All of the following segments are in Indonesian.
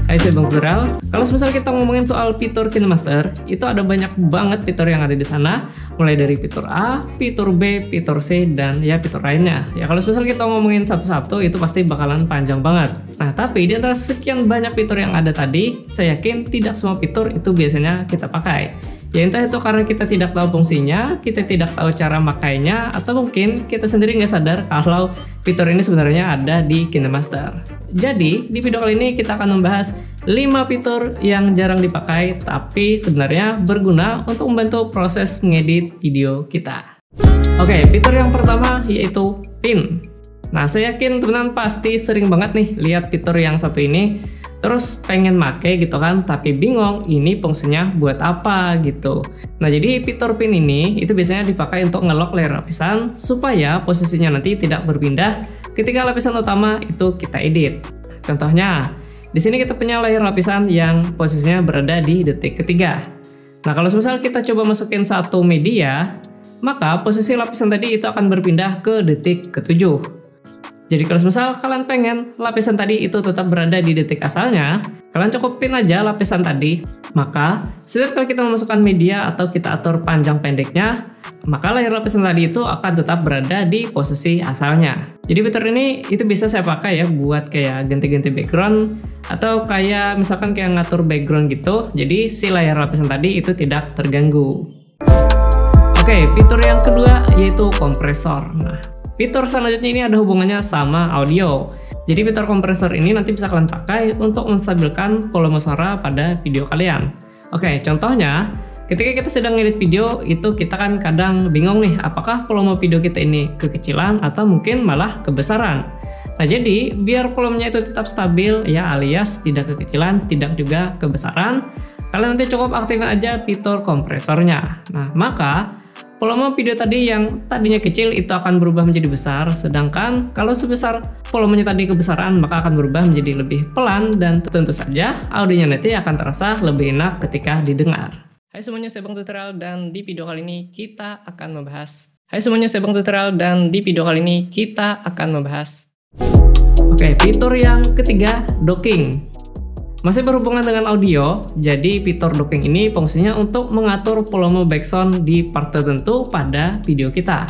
Hai, saya Bang Viral. Kalau misal kita ngomongin soal fitur KineMaster, itu ada banyak banget fitur yang ada di sana, mulai dari fitur A, fitur B, fitur C, dan ya fitur lainnya. Ya kalau misal kita ngomongin satu-satu, itu pasti bakalan panjang banget. Nah, tapi di antara sekian banyak fitur yang ada tadi, saya yakin tidak semua fitur itu biasanya kita pakai. Ya entah itu karena kita tidak tahu fungsinya, kita tidak tahu cara makainya, atau mungkin kita sendiri nggak sadar kalau fitur ini sebenarnya ada di KineMaster. Jadi, di video kali ini kita akan membahas 5 fitur yang jarang dipakai, tapi sebenarnya berguna untuk membantu proses mengedit video kita. Oke, fitur yang pertama yaitu pin. Nah, saya yakin teman-teman pasti sering banget nih lihat fitur yang satu ini, terus pengen make gitu kan, tapi bingung ini fungsinya buat apa gitu. Nah, jadi fitur pin ini itu biasanya dipakai untuk nge-lock layer lapisan supaya posisinya nanti tidak berpindah ketika lapisan utama itu kita edit. Contohnya, di sini kita punya layer lapisan yang posisinya berada di detik ketiga. Nah, kalau misal kita coba masukin satu media, maka posisi lapisan tadi itu akan berpindah ke detik ke-7. Jadi kalau misal kalian pengen lapisan tadi itu tetap berada di detik asalnya, kalian cukup pin aja lapisan tadi. Maka setiap kali kita memasukkan media atau kita atur panjang pendeknya, maka layer lapisan tadi itu akan tetap berada di posisi asalnya. Jadi fitur ini itu bisa saya pakai ya buat kayak ganti-ganti background, atau kayak misalkan kayak ngatur background gitu. Jadi si layar lapisan tadi itu tidak terganggu. Oke, fitur yang kedua yaitu kompresor. Nah, fitur selanjutnya ini ada hubungannya sama audio. Jadi fitur kompresor ini nanti bisa kalian pakai untuk menstabilkan volume suara pada video kalian. Oke, contohnya ketika kita sedang ngedit video itu kita kan kadang bingung nih apakah volume video kita ini kekecilan atau mungkin malah kebesaran. Nah, jadi biar volumenya itu tetap stabil ya alias tidak kekecilan, tidak juga kebesaran, kalian nanti cukup aktifkan aja fitur kompresornya. Nah, maka volume video tadi yang tadinya kecil itu akan berubah menjadi besar, sedangkan kalau sebesar volumenya tadi kebesaran maka akan berubah menjadi lebih pelan dan tentu saja audionya nanti akan terasa lebih enak ketika didengar. Hai semuanya, saya Bang Tutorial dan di video kali ini kita akan membahas Oke, fitur yang ketiga, docking. Masih berhubungan dengan audio, jadi fitur docking ini fungsinya untuk mengatur volume background di part tertentu pada video kita.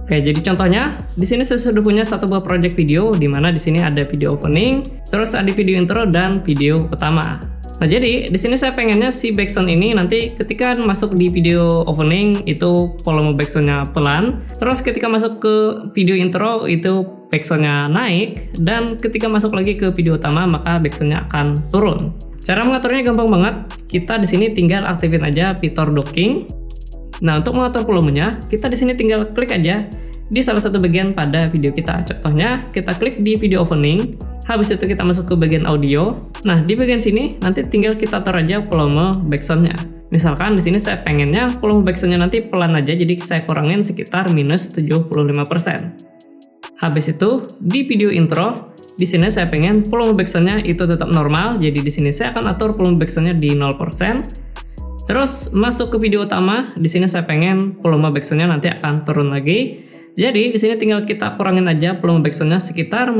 Oke, jadi contohnya di sini saya sudah punya satu buah project video di mana di sini ada video opening, terus ada video intro dan video utama. Nah, jadi di sini saya pengennya si background ini nanti ketika masuk di video opening itu volume backgroundnya pelan, terus ketika masuk ke video intro itu backgroundnya naik, dan ketika masuk lagi ke video utama maka backgroundnya akan turun. Cara mengaturnya gampang banget. Kita di sini tinggal aktifin aja fitur docking. Nah, untuk mengatur volumenya, kita di sini tinggal klik aja di salah satu bagian pada video kita. Contohnya, kita klik di video opening, habis itu kita masuk ke bagian audio. Nah, di bagian sini nanti tinggal kita atur aja volume backgroundnya. Misalkan di sini saya pengennya volume backgroundnya nanti pelan aja, jadi saya kurangin sekitar minus 75%. Habis itu di video intro, di sini saya pengen volume backgroundnya itu tetap normal, jadi di sini saya akan atur volume backgroundnya di 0%. Terus masuk ke video utama, di sini saya pengen volume backgroundnya nanti akan turun lagi. Jadi di sini tinggal kita kurangin aja volume backgroundnya sekitar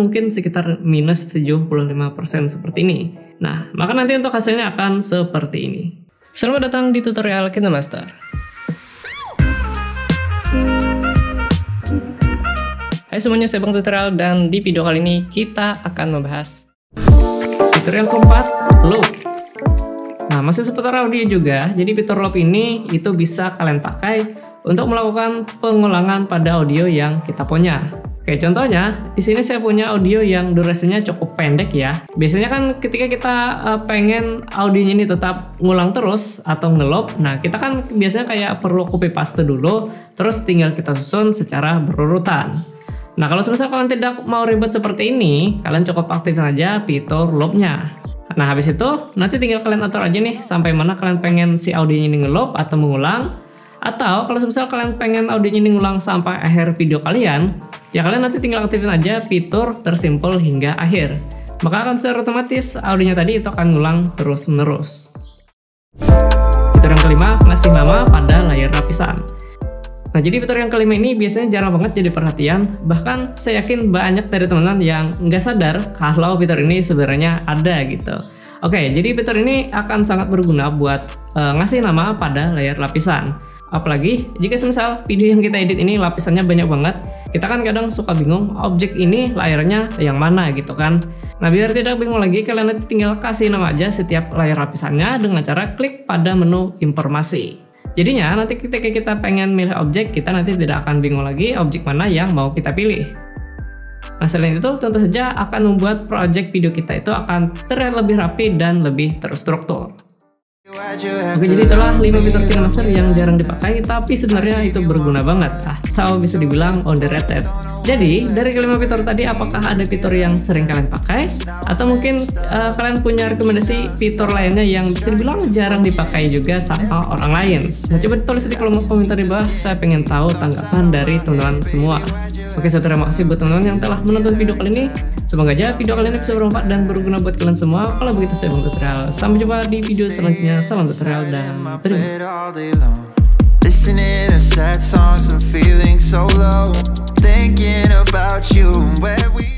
minus 75% seperti ini. Nah, maka nanti untuk hasilnya akan seperti ini. Selamat datang di tutorial KineMaster. Hai semuanya, saya Bang Tutorial dan di video kali ini kita akan membahas fitur yang keempat, loop. Nah, masih seputar audio juga. Jadi fitur loop ini itu bisa kalian pakai untuk melakukan pengulangan pada audio yang kita punya. Oke, contohnya di sini saya punya audio yang durasinya cukup pendek ya. Biasanya kan ketika kita pengen audionya ini tetap ngulang terus atau nge-loop, nah kita kan biasanya kayak perlu copy paste dulu, terus tinggal kita susun secara berurutan. Nah, kalau misal kalian tidak mau ribet seperti ini, kalian cukup aktifkan aja fitur loop-nya. Nah, habis itu nanti tinggal kalian atur aja nih sampai mana kalian pengen si audionya ini nge-loop atau mengulang. Atau kalau misal kalian pengen audionya ini ngulang sampai akhir video kalian, ya kalian nanti tinggal aktifin aja fitur tersimpul hingga akhir. Maka akan secara otomatis audionya tadi itu akan ngulang terus-menerus. Fitur yang kelima, ngasih nama pada layar lapisan. Nah, jadi fitur yang kelima ini biasanya jarang banget jadi perhatian, bahkan saya yakin banyak dari teman-teman yang nggak sadar kalau fitur ini sebenarnya ada gitu. Oke, jadi fitur ini akan sangat berguna buat ngasih nama pada layar lapisan. Apalagi jika semisal video yang kita edit ini lapisannya banyak banget, kita kan kadang suka bingung objek ini layarnya yang mana gitu kan. Nah, biar tidak bingung lagi, kalian nanti tinggal kasih nama aja setiap layar lapisannya dengan cara klik pada menu informasi. Jadinya nanti ketika kita pengen milih objek, kita nanti tidak akan bingung lagi objek mana yang mau kita pilih. Nah, selain itu tentu saja akan membuat project video kita itu akan terlihat lebih rapi dan lebih terstruktur. Oke, jadi itulah 5 fitur KineMaster yang jarang dipakai tapi sebenarnya itu berguna banget atau bisa dibilang underrated. Jadi dari kelima fitur tadi, apakah ada fitur yang sering kalian pakai atau mungkin kalian punya rekomendasi fitur lainnya yang bisa dibilang jarang dipakai juga sama orang lain? Nah, coba tulis di kolom komentar di bawah, saya pengen tahu tanggapan dari teman-teman semua. Oke, saya terima kasih buat teman-teman yang telah menonton video kali ini. Semoga aja video kali ini bisa bermanfaat dan berguna buat kalian semua. Kalau begitu saya Bang Tutorial. Sampai jumpa di video selanjutnya. Salam tutorial dan terima kasih.